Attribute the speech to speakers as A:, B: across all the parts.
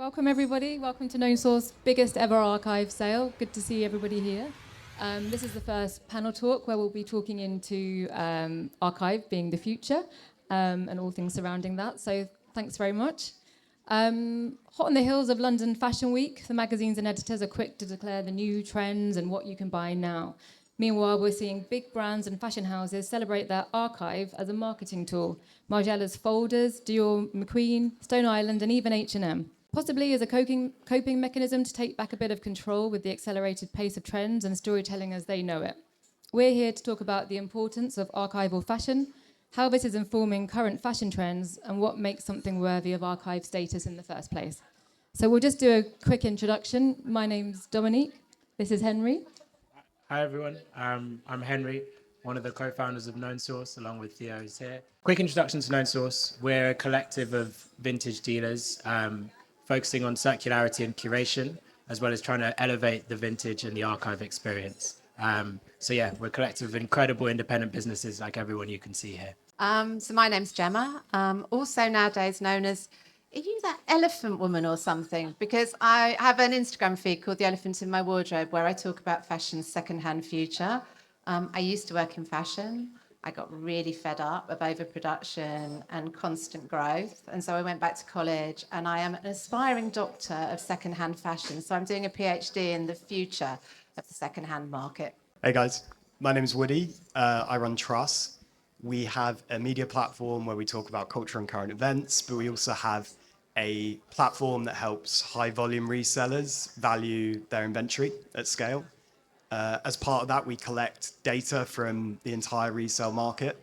A: Welcome everybody, welcome to Known Source biggest ever archive sale. Good to see everybody here. This is the first panel talk where we'll be talking into archive being the future and all things surrounding that. So thanks very much. Hot on the heels of London Fashion Week, the magazines and editors are quick to declare the new trends and what you can buy now. Meanwhile, we're seeing big brands and fashion houses celebrate their archive as a marketing tool. Margiela's folders, Dior, McQueen, Stone Island and even H&M. Possibly as a coping mechanism to take back a bit of control with the accelerated pace of trends and storytelling as they know it. We're here to talk about the importance of archival fashion, how this is informing current fashion trends, and what makes something worthy of archive status in the first place. So we'll just do a quick introduction. My name's Dominique. This is Henry.
B: Hi everyone, I'm Henry, one of the co-founders of Known Source, along with Theo who's here. Quick introduction to Known Source. We're a collective of vintage dealers focusing on circularity and curation, as well as trying to elevate the vintage and the archive experience. We're a collective of incredible independent businesses like everyone you can see here.
C: So my name's Gemma, also nowadays known as, are you that elephant woman or something? Because I have an Instagram feed called The Elephant in My Wardrobe where I talk about fashion's secondhand future. I used to work in fashion. I got really fed up of overproduction and constant growth. And so I went back to college and I am an aspiring doctor of secondhand fashion. So I'm doing a PhD in the future of the secondhand market.
D: Hey guys, my name is Woody. I run TRUSS. We have a media platform where we talk about culture and current events, but we also have a platform that helps high volume resellers value their inventory at scale. As part of that, we collect data from the entire resale market.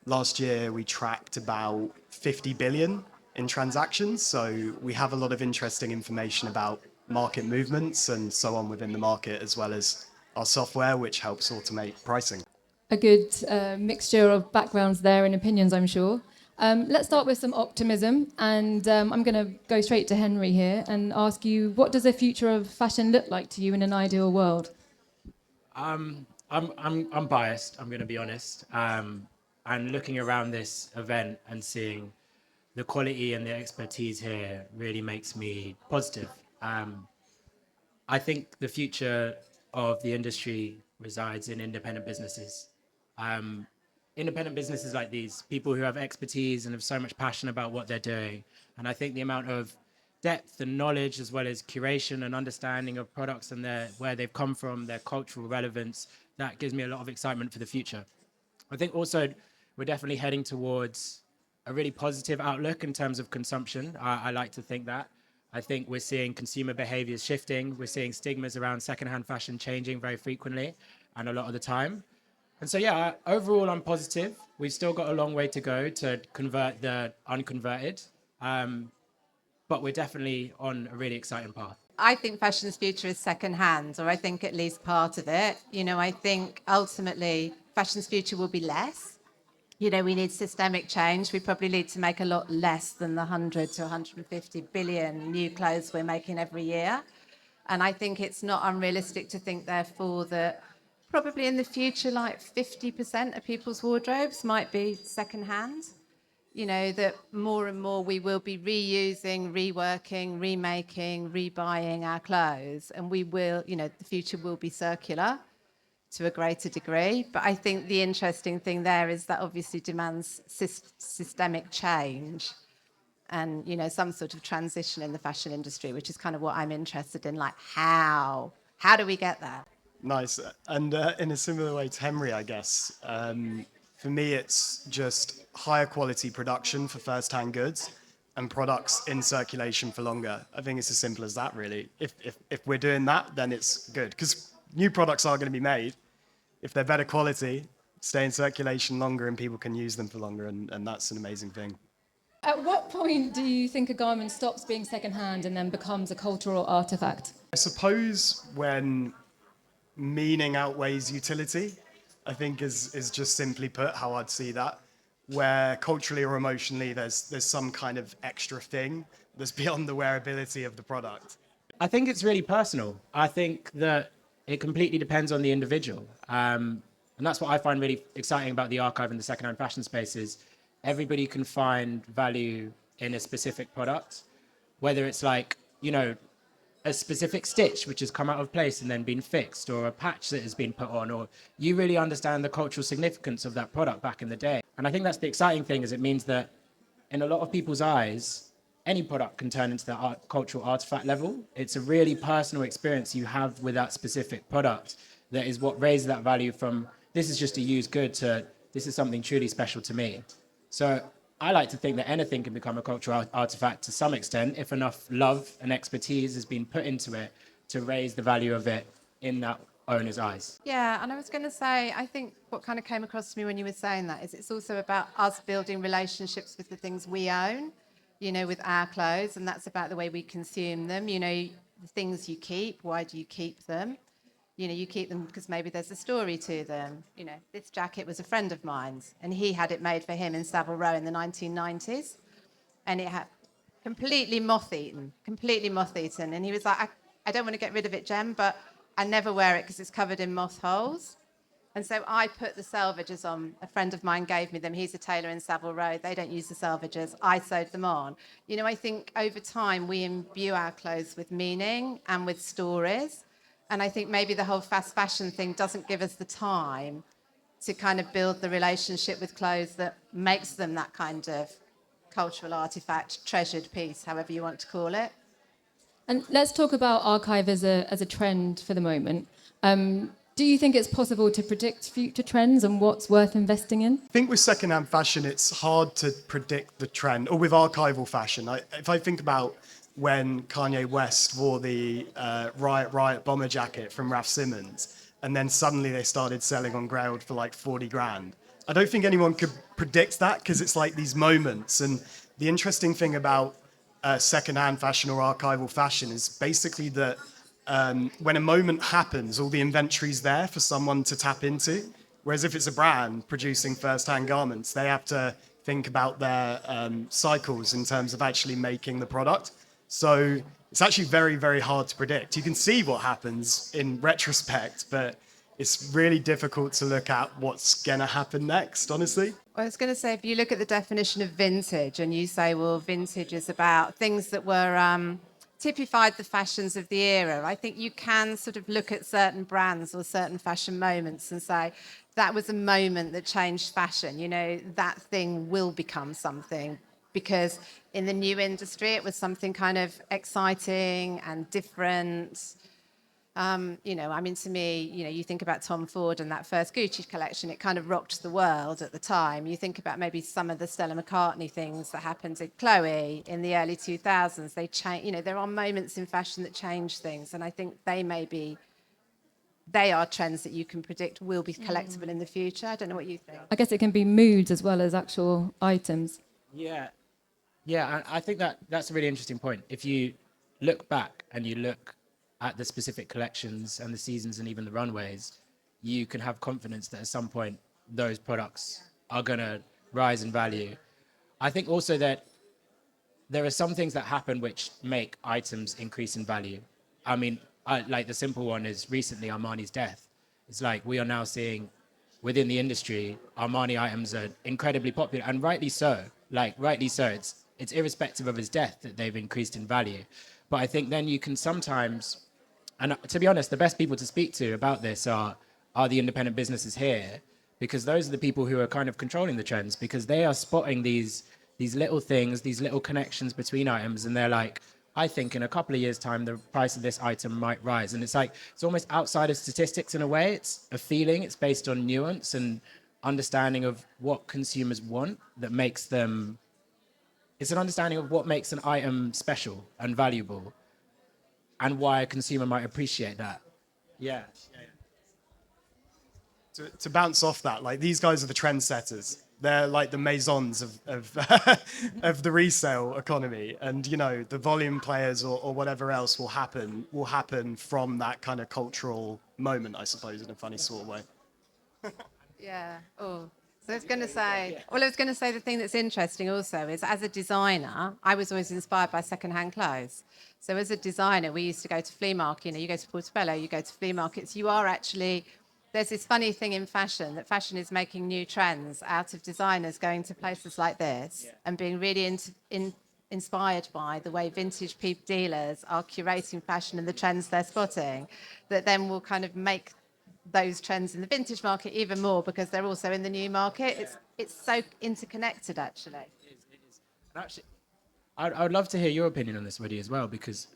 D: Last year, we tracked about 50 billion in transactions. So we have a lot of interesting information about market movements and so on within the market, as well as our software, which helps automate pricing.
A: A good mixture of backgrounds there and opinions, I'm sure. Let's start with some optimism, and I'm going to go straight to Henry here and ask you, what does the future of fashion look like to you in an ideal world?
B: I'm biased, I'm going to be honest. And looking around this event and seeing the quality and the expertise here really makes me positive. I think the future of the industry resides in independent businesses. Independent businesses like these, people who have expertise and have so much passion about what they're doing. And I think the amount of depth and knowledge, as well as curation and understanding of products and where they've come from, their cultural relevance, that gives me a lot of excitement for the future. I think also we're definitely heading towards a really positive outlook in terms of consumption. I like to think that. I think we're seeing consumer behaviors shifting. We're seeing stigmas around secondhand fashion changing very frequently and a lot of the time. And so, overall, I'm positive. We've still got a long way to go to convert the unconverted. But we're definitely on a really exciting path.
C: I think fashion's future is secondhand, or I think at least part of it. I think ultimately fashion's future will be less. We need systemic change. We probably need to make a lot less than the 100 to 150 billion new clothes we're making every year. And I think it's not unrealistic to think, therefore, that probably in the future, like 50% of people's wardrobes might be secondhand. That more and more we will be reusing, reworking, remaking, rebuying our clothes. And we will, the future will be circular to a greater degree. But I think the interesting thing there is that obviously demands systemic change and, some sort of transition in the fashion industry, which is kind of what I'm interested in, like how do we get there?
D: Nice. And in a similar way to Henry, I guess, for me, it's just higher quality production for first-hand goods and products in circulation for longer. I think it's as simple as that, really. If we're doing that, then it's good. Because new products are going to be made. If they're better quality, stay in circulation longer and people can use them for longer. And that's an amazing thing.
A: At what point do you think a garment stops being secondhand and then becomes a cultural artifact?
D: I suppose when meaning outweighs utility, I think is just simply put how I'd see that, where culturally or emotionally there's some kind of extra thing that's beyond the wearability of the product.
B: I think it's really personal. I think that it completely depends on the individual. And that's what I find really exciting about the archive and the secondhand fashion space is everybody can find value in a specific product, whether it's like you know, a specific stitch which has come out of place and then been fixed, or a patch that has been put on, or you really understand the cultural significance of that product back in the day. And I think that's the exciting thing, is it means that in a lot of people's eyes, any product can turn into that cultural artifact level. It's a really personal experience you have with that specific product that is what raises that value from, this is just a used good, to this is something truly special to me. So I like to think that anything can become a cultural artifact to some extent if enough love and expertise has been put into it to raise the value of it in that owner's eyes.
C: Yeah, and I was going to say, I think what kind of came across to me when you were saying that is it's also about us building relationships with the things we own, you know, with our clothes, and that's about the way we consume them. You know, the things you keep, why do you keep them? You know, you keep them because maybe there's a story to them. You know, this jacket was a friend of mine's, and he had it made for him in Savile Row in the 1990s, and it had completely moth-eaten. And he was like, I don't want to get rid of it, Gem, but I never wear it because it's covered in moth holes. And so I put the selvages on. A friend of mine gave me them. He's a tailor in Savile Row. They don't use the selvages. I sewed them on. You know, I think over time we imbue our clothes with meaning and with stories. And I think maybe the whole fast fashion thing doesn't give us the time to kind of build the relationship with clothes that makes them that kind of cultural artifact, treasured piece, however you want to call it.
A: And let's talk about archive as a trend for the moment. Do you think it's possible to predict future trends and what's worth investing in?
D: I think with secondhand fashion, it's hard to predict the trend, or with archival fashion. If I think about when Kanye West wore the Riot bomber jacket from Raf Simons, and then suddenly they started selling on Grailed for like 40 grand. I don't think anyone could predict that, because it's like these moments. And the interesting thing about secondhand fashion or archival fashion is basically that when a moment happens, all the inventory's there for someone to tap into. Whereas if it's a brand producing first-hand garments, they have to think about their cycles in terms of actually making the product. So it's actually very, very hard to predict. You can see what happens in retrospect, but it's really difficult to look at what's going to happen next, honestly.
C: I was going to say, if you look at the definition of vintage and you say, well, vintage is about things that were typified the fashions of the era, I think you can sort of look at certain brands or certain fashion moments and say, that was a moment that changed fashion. You know, that thing will become something, because in the new industry, it was something kind of exciting and different. You know, I mean, to me, you know, you think about Tom Ford and that first Gucci collection, it kind of rocked the world at the time. You think about maybe some of the Stella McCartney things that happened at Chloe in the early 2000s. They change, you know, there are moments in fashion that change things. And I think they are trends that you can predict will be collectible in the future. I don't know what you think.
A: I guess it can be moods as well as actual items.
B: Yeah, I think that's a really interesting point. If you look back and you look at the specific collections and the seasons and even the runways, you can have confidence that at some point those products are going to rise in value. I think also that there are some things that happen which make items increase in value. I mean, like the simple one is recently Armani's death. It's like we are now seeing within the industry, Armani items are incredibly popular, and rightly so. Like, rightly so. It's irrespective of his death that they've increased in value. But I think then you can sometimes, and to be honest, the best people to speak to about this are the independent businesses here, because those are the people who are kind of controlling the trends, because they are spotting these little things, these little connections between items, and they're like, I think in a couple of years' time, the price of this item might rise. And it's like, it's almost outside of statistics in a way. It's a feeling. It's based on nuance and understanding of what consumers want that makes them. It's an understanding of what makes an item special and valuable and why a consumer might appreciate that. Yeah.
D: To bounce off that, like, these guys are the trendsetters. They're like the maisons of of the resale economy, and you know, the volume players or whatever else will happen from that kind of cultural moment, I suppose, in a funny sort of way.
C: Yeah. Oh. So I was going to say, the thing that's interesting also is, as a designer, I was always inspired by secondhand clothes. So as a designer, we used to go to flea market. You know, you go to Portobello, you go to flea markets. You are actually, there's this funny thing in fashion, that fashion is making new trends out of designers going to places like this and being really inspired by the way vintage dealers are curating fashion and the trends they're spotting, that then will kind of make those trends in the vintage market even more because they're also in the new market. It's so interconnected, actually.
B: It is. And actually, I would love to hear your opinion on this, Woody, as well, because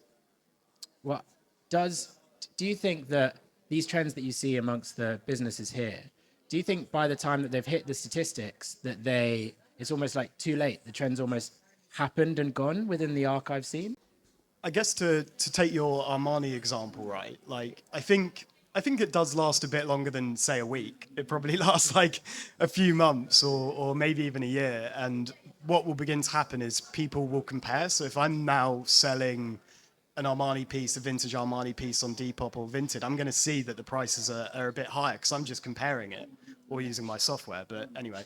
B: what do you think that these trends that you see amongst the businesses here, do you think by the time that they've hit the statistics that it's almost like too late, the trends almost happened and gone within the archive scene?
D: I guess to take your Armani example, right? Like, I think it does last a bit longer than, say, a week. It probably lasts like a few months or maybe even a year. And what will begin to happen is people will compare. So if I'm now selling an Armani piece, a vintage Armani piece on Depop or Vinted, I'm going to see that the prices are a bit higher because I'm just comparing it or using my software. But anyway,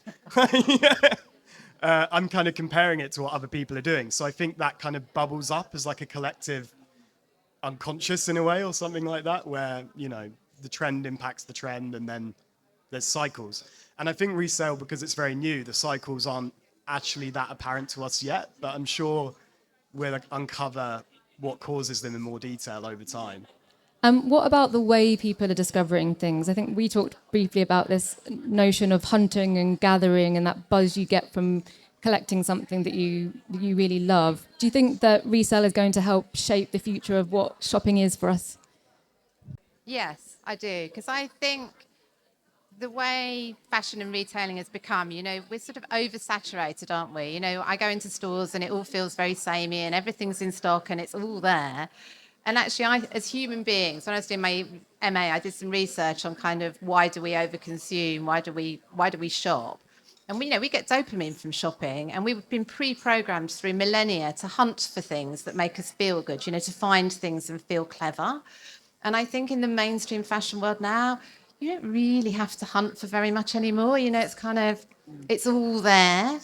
D: I'm kind of comparing it to what other people are doing. So I think that kind of bubbles up as like a collective unconscious in a way or something like that, where, you know, the trend impacts the trend and then there's cycles. And I think resale, because it's very new, the cycles aren't actually that apparent to us yet, but I'm sure we'll uncover what causes them in more detail over time.
A: What about the way people are discovering things? I think we talked briefly about this notion of hunting and gathering and that buzz you get from collecting something that you really love. Do you think that resale is going to help shape the future of what shopping is for us?
C: Yes, I do, because I think the way fashion and retailing has become, you know, we're sort of oversaturated, aren't we? You know, I go into stores and it all feels very samey and everything's in stock and it's all there. And actually, as human beings, when I was doing my MA, I did some research on kind of why do we overconsume, why do we shop? And we get dopamine from shopping, and we've been pre-programmed through millennia to hunt for things that make us feel good, to find things and feel clever. And I think in the mainstream fashion world now, you don't really have to hunt for very much anymore. It's all there.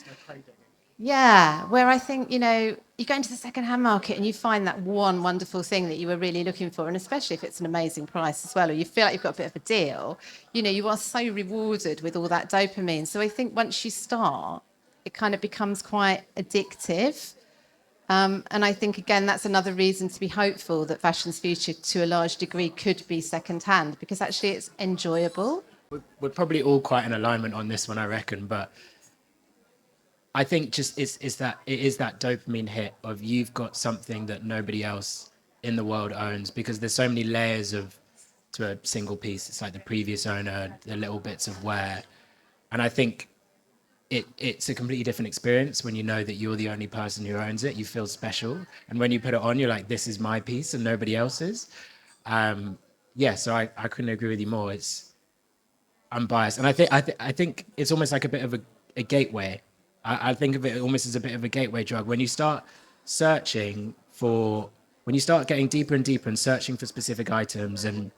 C: Yeah, where I think, you go into the second-hand market and you find that one wonderful thing that you were really looking for, and especially if it's an amazing price as well, or you feel like you've got a bit of a deal, you are so rewarded with all that dopamine. So I think once you start, it kind of becomes quite addictive. And I think, again, that's another reason to be hopeful that fashion's future, to a large degree, could be second-hand, because actually it's enjoyable.
B: We're probably all quite in alignment on this one, I reckon, but I think just it is that dopamine hit of you've got something that nobody else in the world owns, because there's so many layers to a single piece. It's like the previous owner, the little bits of wear. And I think it's a completely different experience when you know that you're the only person who owns it. You feel special. And when you put it on, you're like, this is my piece and nobody else's. So I couldn't agree with you more. I'm biased. And I think it's almost like a bit of a gateway. I think of it almost as a bit of a gateway drug. When you start getting deeper and deeper and searching for specific items and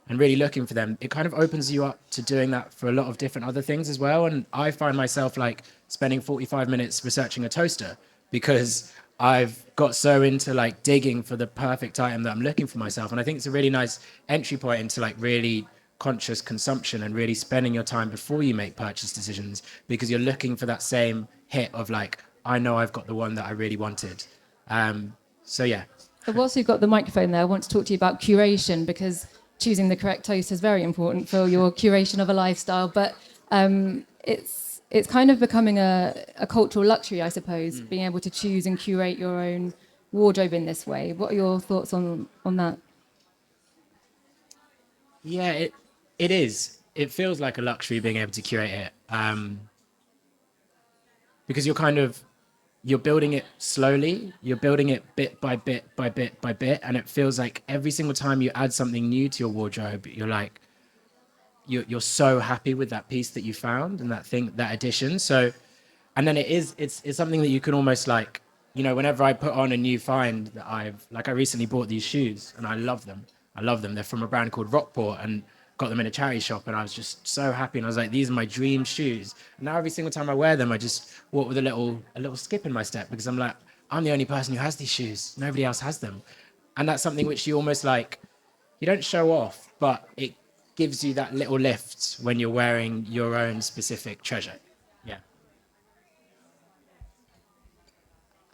B: really looking for them, it kind of opens you up to doing that for a lot of different other things as well. And I find myself like spending 45 minutes researching a toaster because I've got so into like digging for the perfect item that I'm looking for myself. And I think it's a really nice entry point into like really conscious consumption and really spending your time before you make purchase decisions, because you're looking for that same hit of like, I know I've got the one that I really wanted. So yeah.
A: Whilst you've got the microphone there, I want to talk to you about curation, because choosing the correct toast is very important for your curation of a lifestyle. But it's kind of becoming a cultural luxury, I suppose, being able to choose and curate your own wardrobe in this way. What are your thoughts on that?
B: Yeah, it is. It feels like a luxury being able to curate it, because you're building it slowly. You're building it bit by bit by bit by bit, and it feels like every single time you add something new to your wardrobe, you're like, you're so happy with that piece that you found and that addition. So, and then it's something that you can almost like, whenever I put on a new find that I recently bought these shoes and I love them. They're from a brand called Rockport and got them in a charity shop, and I was just so happy. And I was like, these are my dream shoes. And now every single time I wear them, I just walk with a little skip in my step, because I'm like, I'm the only person who has these shoes. Nobody else has them. And that's something which you almost like, you don't show off, but it gives you that little lift when you're wearing your own specific treasure. Yeah.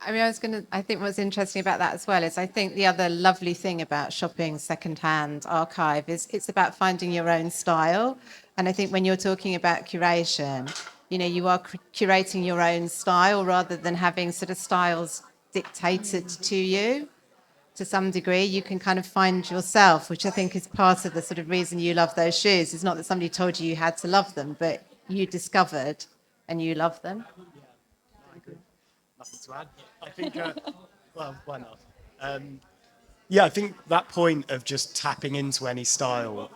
C: I mean, I think what's interesting about that as well is I think the other lovely thing about shopping secondhand archive is it's about finding your own style. And I think when you're talking about curation, you are curating your own style rather than having sort of styles dictated to you. To some degree, you can kind of find yourself, which I think is part of the sort of reason you love those shoes. It's not that somebody told you you had to love them, but you discovered and you love them.
D: I agree. Nothing to add. I think, well, why not? Yeah, I think that point of just tapping into any style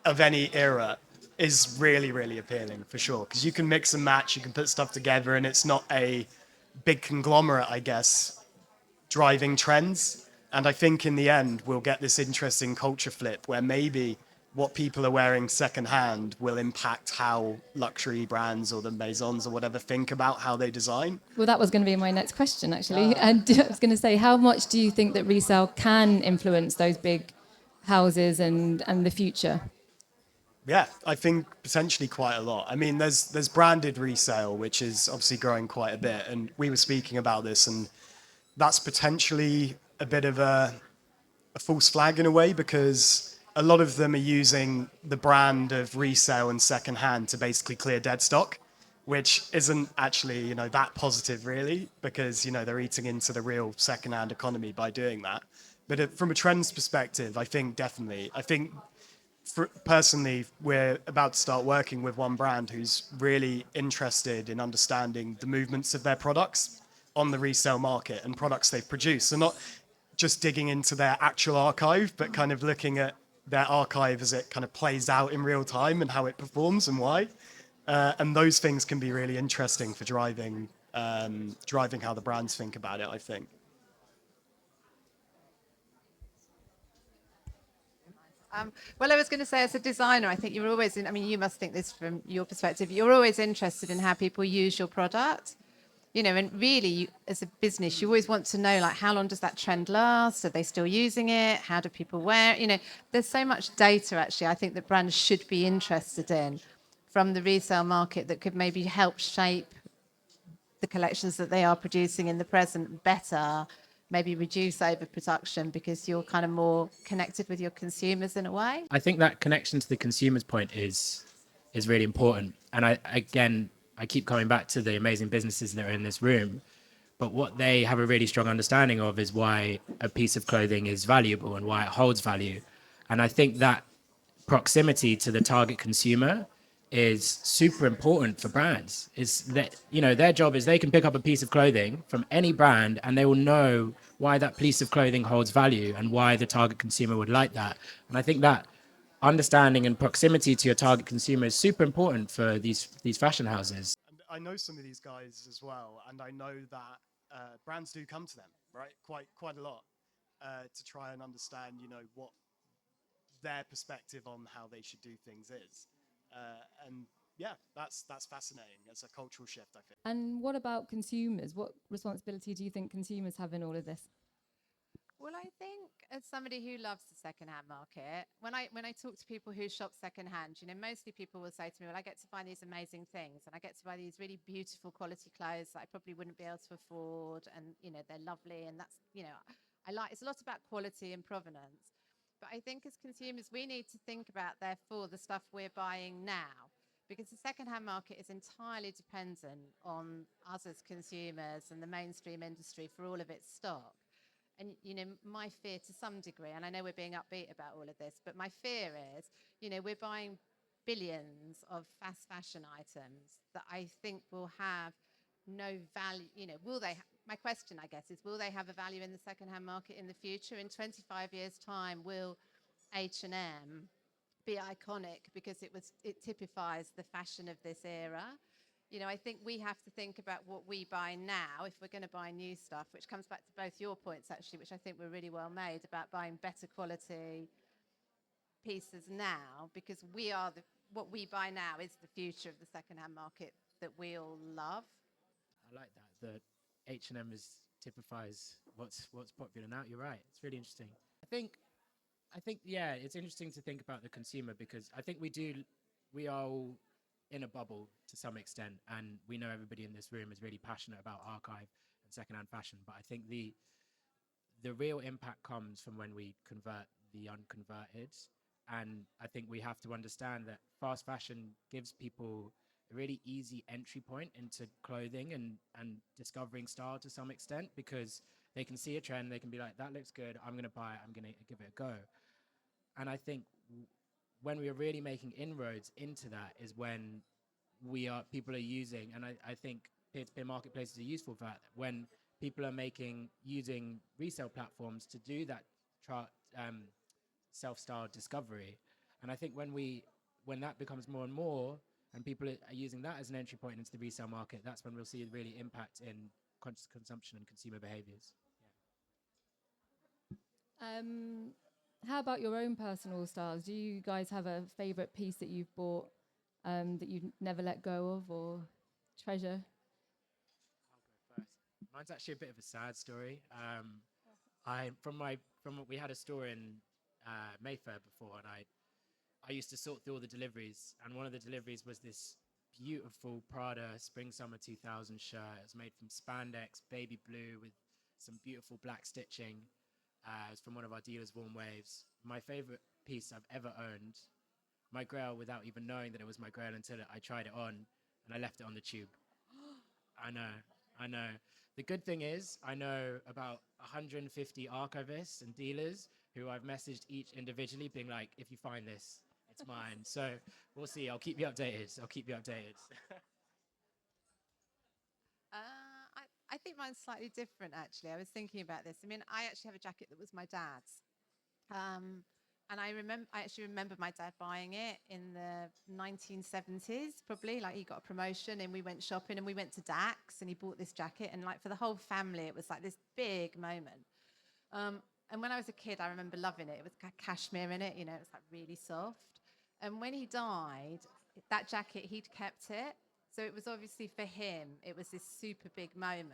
D: of any era is really, really appealing for sure. Because you can mix and match, you can put stuff together, and it's not a big conglomerate, I guess, driving trends. And I think in the end, we'll get this interesting culture flip where maybe what people are wearing secondhand will impact how luxury brands or the maisons or whatever think about how they design.
A: Well, that was going to be my next question, actually. And I was going to say, how much do you think that resale can influence those big houses and the future?
D: Yeah, I think potentially quite a lot. I mean, there's branded resale, which is obviously growing quite a bit. And we were speaking about this, and that's potentially a bit of a false flag in a way, because a lot of them are using the brand of resale and secondhand to basically clear dead stock, which isn't actually, that positive really, because, they're eating into the real secondhand economy by doing that. But from a trends perspective, I think definitely, personally, we're about to start working with one brand who's really interested in understanding the movements of their products on the resale market and products they've produced. So not just digging into their actual archive, but kind of looking at their archive as it kind of plays out in real time and how it performs and why. And those things can be really interesting for driving how the brands think about it, I think.
C: Well, I was going to say, as a designer, I think you're always I mean, you must think this from your perspective. You're always interested in how people use your product. And really, as a business, you always want to know, like, how long does that trend last? Are they still using it? How do people wear it? There's so much data, actually, I think that brands should be interested in from the resale market that could maybe help shape the collections that they are producing in the present better, maybe reduce overproduction because you're kind of more connected with your consumers in a way.
B: I think that connection to the consumer's point is really important. And I keep coming back to the amazing businesses that are in this room, but what they have a really strong understanding of is why a piece of clothing is valuable and why it holds value. And I think that proximity to the target consumer is super important for brands. Is that, their job is they can pick up a piece of clothing from any brand and they will know why that piece of clothing holds value and why the target consumer would like that. And I think that understanding and proximity to your target consumer is super important for these fashion houses.
D: And I know some of these guys as well, and I know that brands do come to them, right? Quite a lot to try and understand, what their perspective on how they should do things is. And yeah, that's fascinating. It's a cultural shift, I think.
A: And what about consumers? What responsibility do you think consumers have in all of this?
C: Well, I think as somebody who loves the secondhand market, when I talk to people who shop secondhand, mostly people will say to me, well, I get to find these amazing things and I get to buy these really beautiful quality clothes that I probably wouldn't be able to afford. And, they're lovely. And that's, it's a lot about quality and provenance. But I think as consumers, we need to think about, therefore, the stuff we're buying now, because the secondhand market is entirely dependent on us as consumers and the mainstream industry for all of its stock. And, my fear to some degree, and I know we're being upbeat about all of this, but my fear is, we're buying billions of fast fashion items that I think will have no value. My question, I guess, is will they have a value in the secondhand market in the future? In 25 years' time, will H&M be iconic because it typifies the fashion of this era? I think we have to think about what we buy now if we're going to buy new stuff, which comes back to both your points, actually, which I think were really well made about buying better quality pieces now, because what we buy now is the future of the secondhand market that we all love.
B: I like that. The H&M typifies what's popular now. You're right. It's really interesting. I think, yeah, it's interesting to think about the consumer, because I think we are all in a bubble to some extent, and we know everybody in this room is really passionate about archive and secondhand fashion. But I think the real impact comes from when we convert the unconverted. And I think we have to understand that fast fashion gives people a really easy entry point into clothing and discovering style to some extent, because they can see a trend, they can be like, that looks good, I'm going to buy it, I'm going to give it a go. And I think when we are really making inroads into that is when people are using, and I think peer-to-peer marketplaces are useful for that, when people are using resale platforms to do that self-styled discovery. And I think when that becomes more and more, and people are using that as an entry point into the resale market, that's when we'll see a really impact in conscious consumption and consumer behaviors.
A: How about your own personal styles? Do you guys have a favorite piece that you've bought that you never let go of or treasure?
B: I'll go first. Mine's actually a bit of a sad story. We had a store in Mayfair before, and I used to sort through all the deliveries, and one of the deliveries was this beautiful Prada Spring Summer 2000 shirt. It was made from spandex, baby blue, with some beautiful black stitching. It was from one of our dealers, Warm Waves. My favorite piece I've ever owned. My grail, without even knowing that it was my grail until I tried it on, and I left it on the tube. I know. The good thing is, I know about 150 archivists and dealers who I've messaged each individually, being like, if you find this, it's mine. So we'll see. I'll keep you updated.
C: I think mine's slightly different, actually. I was thinking about this. I mean, I actually have a jacket that was my dad's. And I actually remember my dad buying it in the 1970s, probably. Like, he got a promotion and we went shopping and we went to Dax and he bought this jacket. And like, for the whole family, it was like this big moment. And when I was a kid, I remember loving it. It was cashmere in it, it was like really soft. And when he died, that jacket, he'd kept it. So it was obviously for him, it was this super big moment.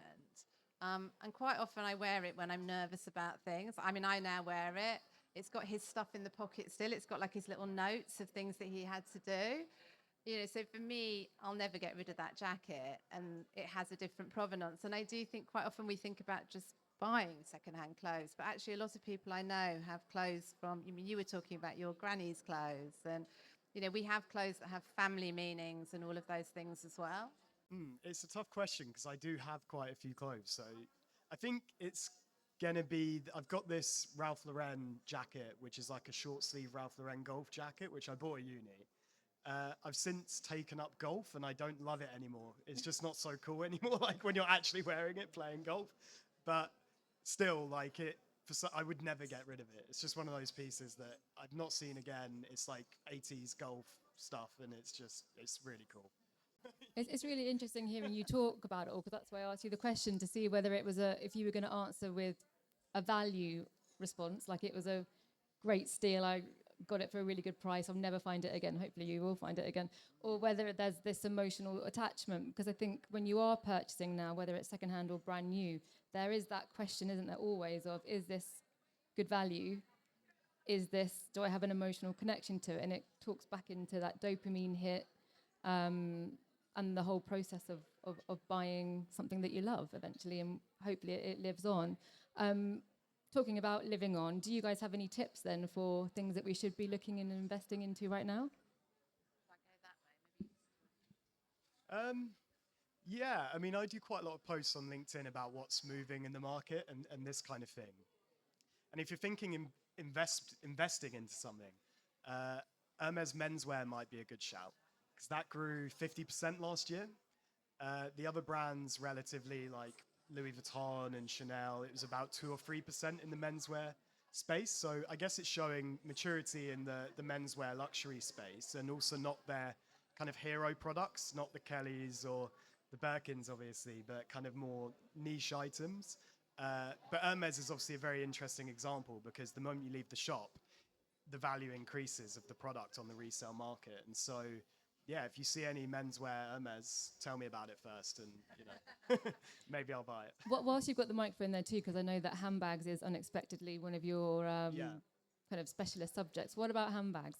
C: And quite often I wear it when I'm nervous about things. I mean, I now wear it. It's got his stuff in the pocket still. It's got like his little notes of things that he had to do. So for me, I'll never get rid of that jacket, and it has a different provenance. And I do think quite often we think about just buying secondhand clothes, but actually a lot of people I know have clothes from, you were talking about your granny's clothes, and we have clothes that have family meanings and all of those things as well.
D: It's a tough question because I do have quite a few clothes. So I think it's going to be, I've got this Ralph Lauren jacket, which is like a short sleeve Ralph Lauren golf jacket, which I bought at uni. I've since taken up golf and I don't love it anymore. It's just not so cool anymore, like when you're actually wearing it, playing golf. But still, like I would never get rid of it. It's just one of those pieces that I've not seen again. It's like 80s golf stuff, and it's really cool.
A: It's really interesting hearing you talk about it all, because that's why I asked you the question, to see whether it was if you were going to answer with a value response, like it was a great steal, I got it for a really good price, I'll never find it again, hopefully you will find it again, or whether there's this emotional attachment. Because I think when you are purchasing now, whether it's secondhand or brand new, there is that question, isn't there, always, of is this good value? Do I have an emotional connection to it? And it talks back into that dopamine hit, and the whole process of buying something that you love eventually, and hopefully it lives on. Talking about living on, do you guys have any tips then for things that we should be looking and investing into right now?
D: Yeah, I mean, I do quite a lot of posts on LinkedIn about what's moving in the market and this kind of thing. And if you're thinking investing into something, Hermes menswear might be a good shout, because that grew 50% last year. The other brands relatively, like Louis Vuitton and Chanel, it was about 2 or 3% in the menswear space. So I guess it's showing maturity in the menswear luxury space, and also not their kind of hero products, not the Kellys or the Birkins, obviously, but kind of more niche items. But Hermes is obviously a very interesting example, because the moment you leave the shop, the value increases of the product on the resale market. And so, yeah, if you see any menswear Hermes, tell me about it first, and maybe I'll buy it.
A: Whilst you've got the microphone there too, because I know that handbags is unexpectedly one of your kind of specialist subjects. What about handbags?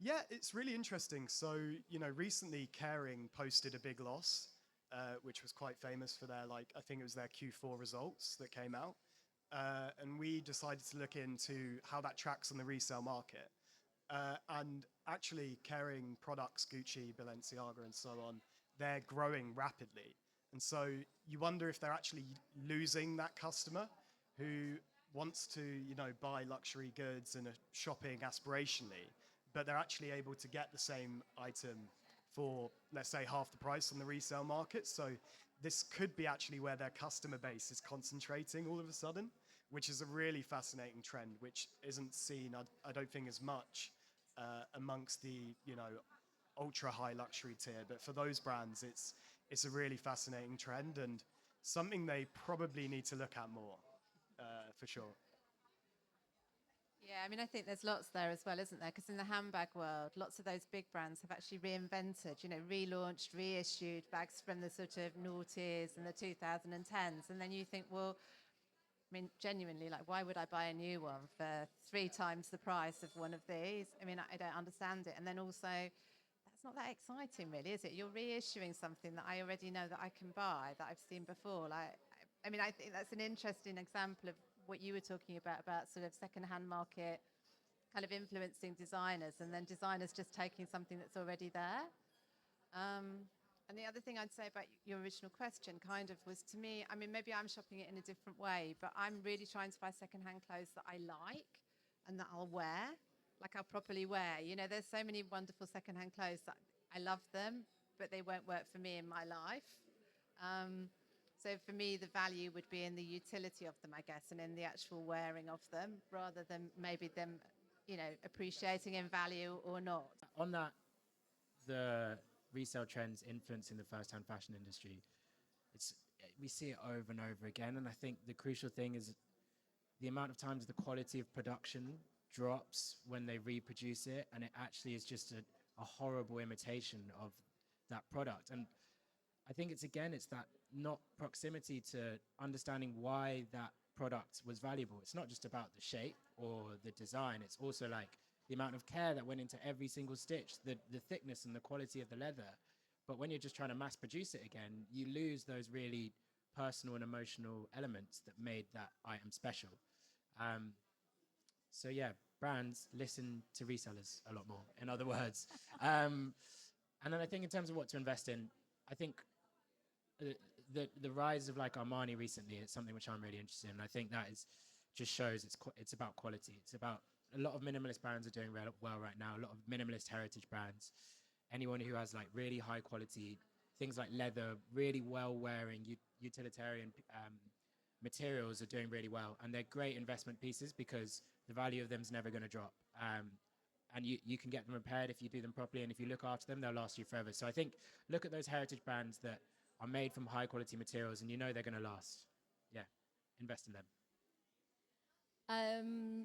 D: Yeah, it's really interesting. So, recently Kering posted a big loss. which was quite famous for their, like, I think it was their Q4 results that came out. And we decided to look into how that tracks on the resale market. And actually, Kering products, Gucci, Balenciaga, and so on, they're growing rapidly. And so you wonder if they're actually losing that customer who wants to, buy luxury goods and are shopping aspirationally, but they're actually able to get the same item for, let's say, half the price on the resale market. So this could be actually where their customer base is concentrating all of a sudden, which is a really fascinating trend, which isn't seen, I don't think, as much amongst the, ultra high luxury tier. But for those brands, it's a really fascinating trend and something they probably need to look at more, for sure.
C: Yeah, I mean, I think there's lots there as well, isn't there? Because in the handbag world, lots of those big brands have actually reinvented, relaunched, reissued bags from the sort of noughties and the 2010s. And then you think, well, I mean, genuinely, like, why would I buy a new one for 3 times the price of one of these? I mean, I don't understand it. And then also, that's not that exciting, really, is it? You're reissuing something that I already know that I can buy, that I've seen before. Like, I mean, I think that's an interesting example of what you were talking about sort of second-hand market kind of influencing designers and then designers just taking something that's already there. And the other thing I'd say about your original question kind of was, to me, I mean, maybe I'm shopping it in a different way, but I'm really trying to buy second-hand clothes that I like and that I'll wear, like I'll properly wear. There's so many wonderful second-hand clothes that I love them, but they won't work for me in my life. So for me, the value would be in the utility of them, I guess, and in the actual wearing of them, rather than maybe them, appreciating in value or not.
B: On that, the resale trends influencing the first-hand fashion industry, we see it over and over again. And I think the crucial thing is the amount of times the quality of production drops when they reproduce it, and it actually is just a horrible imitation of that product. And I think it's that not proximity to understanding why that product was valuable. It's not just about the shape or the design. It's also like the amount of care that went into every single stitch, the thickness and the quality of the leather. But when you're just trying to mass produce it again, you lose those really personal and emotional elements that made that item special. So yeah, brands listen to resellers a lot more, in other words. And then I think in terms of what to invest in, I think the rise of like Armani recently is something which I'm really interested in. I think that just shows it's about quality. It's about a lot of minimalist brands are doing well right now. A lot of minimalist heritage brands. Anyone who has like really high quality things like leather, really well wearing utilitarian materials are doing really well, and they're great investment pieces because the value of them is never going to drop. And you can get them repaired if you do them properly, and if you look after them, they'll last you forever. So I think look at those heritage brands that are made from high quality materials and they're going to last. Yeah, invest in them.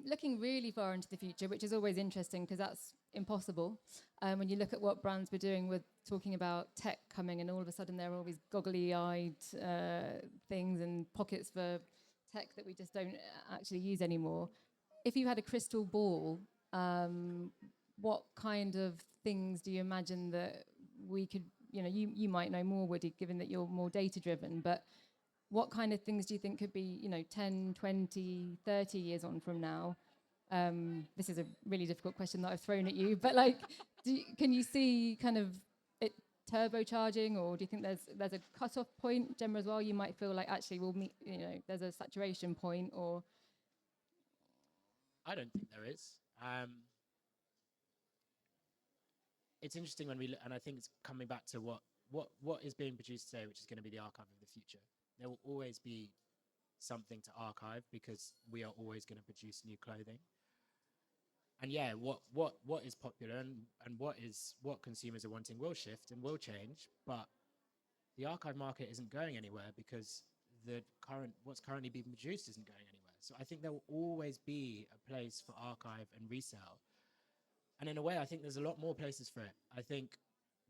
A: Looking really far into the future, which is always interesting because that's impossible. When you look at what brands were doing with talking about tech coming, and all of a sudden there are all these goggly-eyed things and pockets for tech that we just don't actually use anymore. If you had a crystal ball, what kind of things do you imagine that we could, you might know more, Woody, given that you're more data-driven, but what kind of things do you think could be, 10, 20, 30 years on from now? This is a really difficult question that I've thrown at you, but can you see kind of it turbocharging, or do you think there's a cut-off point, Gemma, as well? You might feel like actually we'll meet, there's a saturation point, or...
B: I don't think there is. It's interesting when and I think it's coming back to what is being produced today, which is going to be the archive of the future. There will always be something to archive because we are always going to produce new clothing. And yeah, what is popular and what consumers are wanting will shift and will change, but the archive market isn't going anywhere because what's currently being produced isn't going anywhere. So I think there will always be a place for archive and resale. And in a way, I think there's a lot more places for it. I think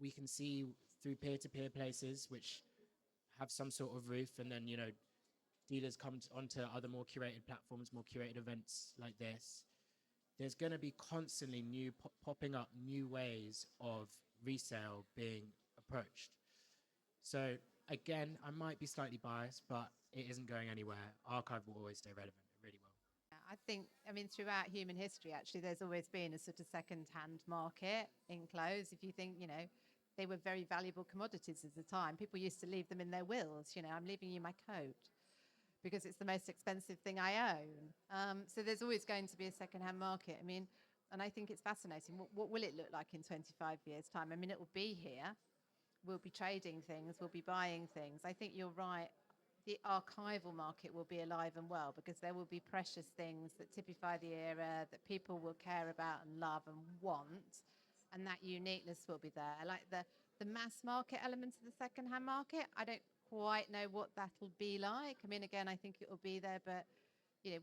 B: we can see through peer-to-peer places which have some sort of roof, and then, dealers come onto other more curated platforms, more curated events like this. There's going to be constantly popping up new ways of resale being approached. So again, I might be slightly biased, but it isn't going anywhere. Archive will always stay relevant. It really will.
C: I think, I mean, throughout human history, actually, there's always been a sort of second-hand market in clothes. If you think, they were very valuable commodities at the time. People used to leave them in their wills. I'm leaving you my coat because it's the most expensive thing I own. So there's always going to be a second-hand market. I mean, and I think it's fascinating. What will it look like in 25 years' time? I mean, it will be here. We'll be trading things. We'll be buying things. I think you're right. The archival market will be alive and well because there will be precious things that typify the era that people will care about and love and want, and that uniqueness will be there. Like the mass market element of the second-hand market, I don't quite know what that'll be like. I mean, again, I think it will be there, but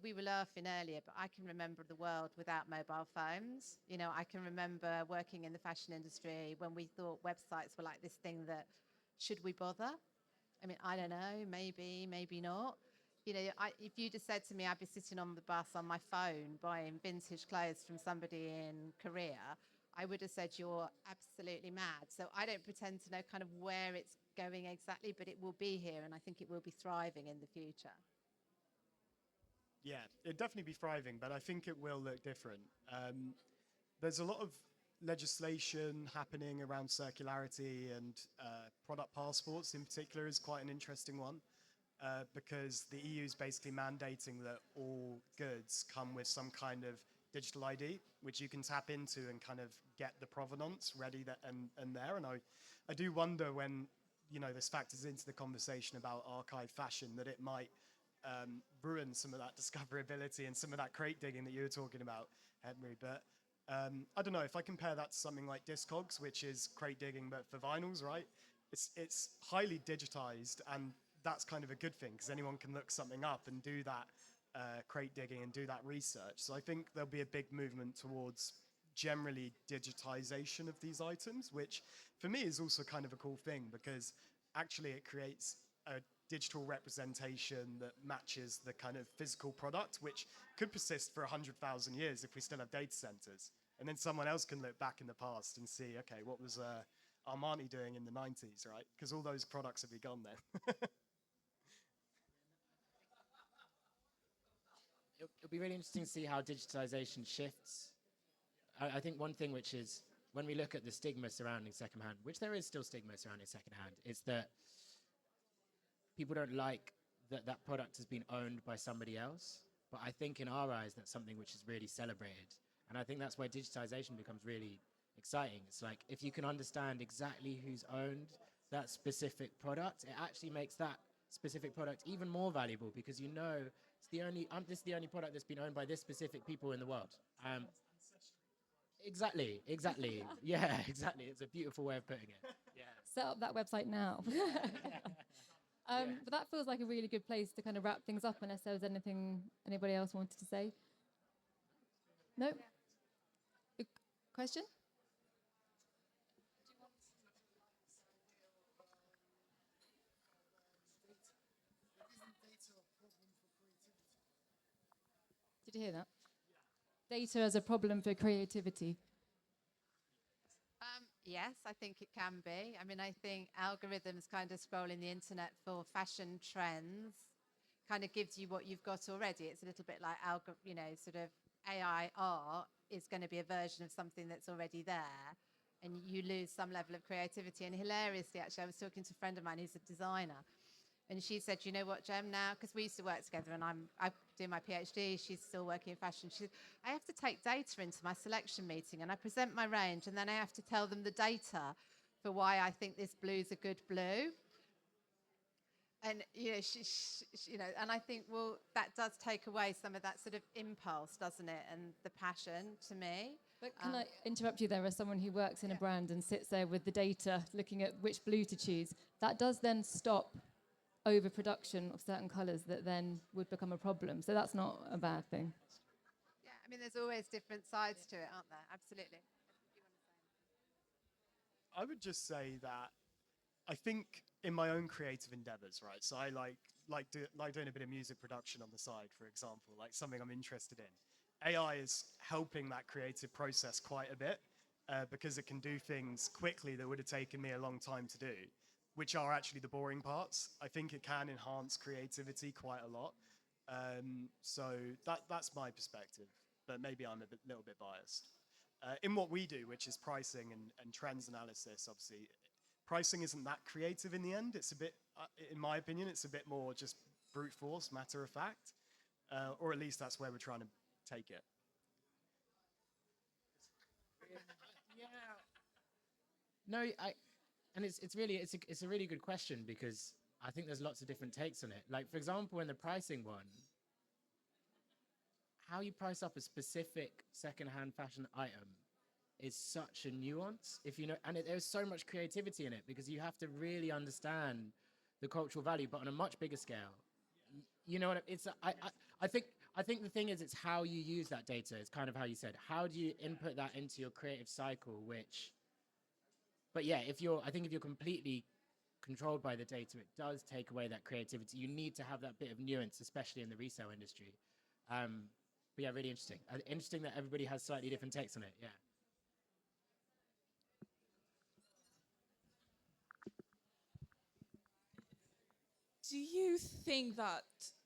C: we were laughing earlier, but I can remember the world without mobile phones. I can remember working in the fashion industry when we thought websites were like this thing that, should we bother? I mean, I don't know, maybe not. If you'd have said to me I'd be sitting on the bus on my phone buying vintage clothes from somebody in Korea, I would have said you're absolutely mad. So I don't pretend to know kind of where it's going exactly, but it will be here, and I think it will be thriving in the future.
D: Yeah, it'd definitely be thriving, but I think it will look different. There's a lot of legislation happening around circularity, and product passports in particular is quite an interesting one because the EU is basically mandating that all goods come with some kind of digital ID, which you can tap into and kind of get the provenance ready and there. And I do wonder when, this factors into the conversation about archive fashion, that it might ruin some of that discoverability and some of that crate digging that you were talking about, Henry. But I don't know, if I compare that to something like Discogs, which is crate digging but for vinyls, right? It's highly digitized, and that's kind of a good thing because anyone can look something up and do that crate digging and do that research. So I think there'll be a big movement towards generally digitization of these items, which for me is also kind of a cool thing because actually it creates a digital representation that matches the kind of physical product, which could persist for 100,000 years if we still have data centers. And then someone else can look back in the past and see, okay, what was Armani doing in the 90s, right? Because all those products have be gone then.
B: It'll be really interesting to see how digitization shifts. I think one thing which is, when we look at the stigma surrounding secondhand, which there is still stigma surrounding secondhand, is that people don't like that that product has been owned by somebody else. But I think in our eyes, that's something which is really celebrated. And I think that's where digitization becomes really exciting. It's like, if you can understand exactly who's owned that specific product, it actually makes that specific product even more valuable because it's this is the only product that's been owned by this specific people in the world. Exactly. Yeah, exactly. It's a beautiful way of putting it. Yeah.
A: Set up that website now. But that feels like a really good place to kind of wrap things up, unless there was anything anybody else wanted to say. No? Good question? Did you hear that? Data as a problem for creativity.
C: Yes, I think it can be. I mean, I think algorithms kind of scrolling the internet for fashion trends kind of gives you what you've got already. It's a little bit like, sort of AI art is going to be a version of something that's already there, and you lose some level of creativity. And hilariously, actually, I was talking to a friend of mine who's a designer, and she said, you know what, Gem, now, because we used to work together and I do my PhD, she's still working in fashion. She said, I have to take data into my selection meeting and I present my range and then I have to tell them the data for why I think this blue's a good blue. And, and I think, well, that does take away some of that sort of impulse, doesn't it? And the passion to me.
A: But can I interrupt you there as someone who works in a brand and sits there with the data looking at which blue to choose? That does then stop overproduction of certain colours that then would become a problem. So that's not a bad thing.
C: Yeah, I mean, there's always different sides to it, aren't there? Absolutely.
D: I would just say that I think in my own creative endeavors, right? So I like doing a bit of music production on the side, for example, like something I'm interested in. AI is helping that creative process quite a bit because it can do things quickly that would have taken me a long time to do. which are actually the boring parts. I think it can enhance creativity quite a lot. So that's my perspective, but maybe I'm a little bit biased. In what we do, which is pricing and trends analysis, obviously, pricing isn't that creative in the end. It's a bit, in my opinion, it's a bit more just brute force, matter of fact, or at least that's where we're trying to take it.
B: Yeah. No, and it's a really good question, because I think there's lots of different takes on it. Like, for example, in the pricing one, how you price up a specific secondhand fashion item is such a nuance, if you know, and there's so much creativity in it, because you have to really understand the cultural value, but on a much bigger scale. You know what it's? I think the thing is, it's how you use that data. It's kind of how you said. How do you input that into your creative cycle? But yeah, if you're completely controlled by the data, it does take away that creativity. You need to have that bit of nuance, especially in the resale industry. But yeah, really interesting. Interesting that everybody has slightly different takes on it. Yeah.
E: Do you think that,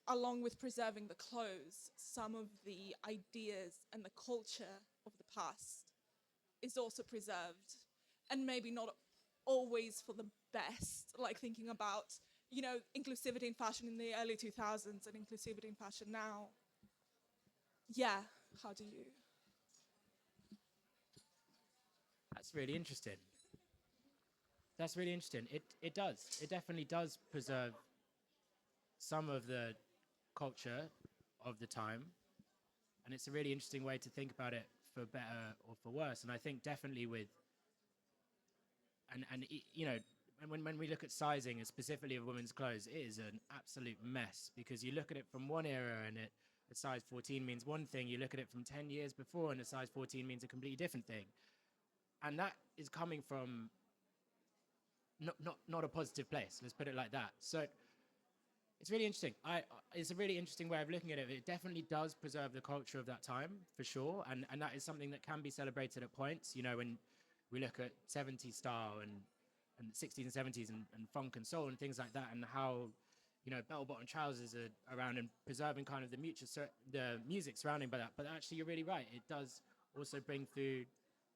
E: along with preserving the clothes, some of the ideas and the culture of the past is also preserved, and maybe not always for the best, like thinking about, inclusivity in fashion in the early 2000s and inclusivity in fashion now? Yeah, how do you?
B: That's really interesting. It does. It definitely does preserve some of the culture of the time, and it's a really interesting way to think about it, for better or for worse. And I think definitely with when we look at sizing, and specifically of women's clothes, it is an absolute mess, because you look at it from one era and a size 14 means one thing. You look at it from 10 years before and a size 14 means a completely different thing. And that is coming from not a positive place. Let's put it like that. So it's really interesting. It's a really interesting way of looking at it. It definitely does preserve the culture of that time, for sure. And that is something that can be celebrated at points. When we look at 70s style and 60s and 70s and funk and soul and things like that, and how, bell-bottom trousers are around and preserving kind of the music surrounding by that. But actually, you're really right. It does also bring through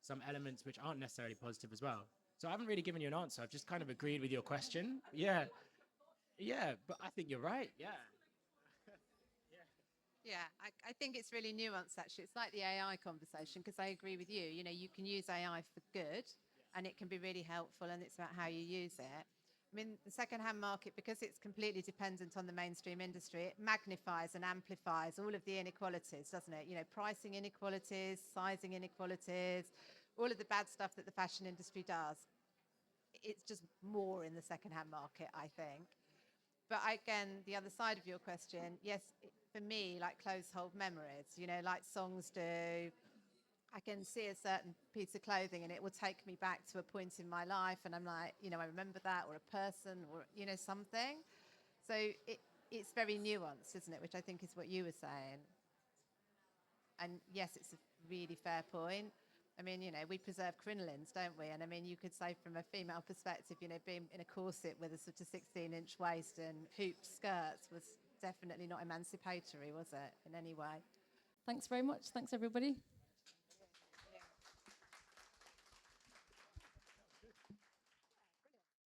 B: some elements which aren't necessarily positive as well. So I haven't really given you an answer. I've just kind of agreed with your question. Yeah. Yeah, but I think you're right. Yeah.
C: Yeah, I think it's really nuanced, actually. It's like the AI conversation, because I agree with you. You can use AI for good, and it can be really helpful, and it's about how you use it. I mean, the second-hand market, because it's completely dependent on the mainstream industry, it magnifies and amplifies all of the inequalities, doesn't it? Pricing inequalities, sizing inequalities, all of the bad stuff that the fashion industry does. It's just more in the second-hand market, I think. But again, the other side of your question, yes, for me, like, clothes hold memories, like songs do. I can see a certain piece of clothing and it will take me back to a point in my life, and I'm like, I remember that, or a person, or, something. So it's very nuanced, isn't it? Which I think is what you were saying. And yes, it's a really fair point. I mean, we preserve crinolines, don't we? And I mean, you could say from a female perspective, being in a corset with a sort of 16-inch waist and hooped skirts was definitely not emancipatory, was it, in any way?
A: Thanks very much. Thanks, everybody.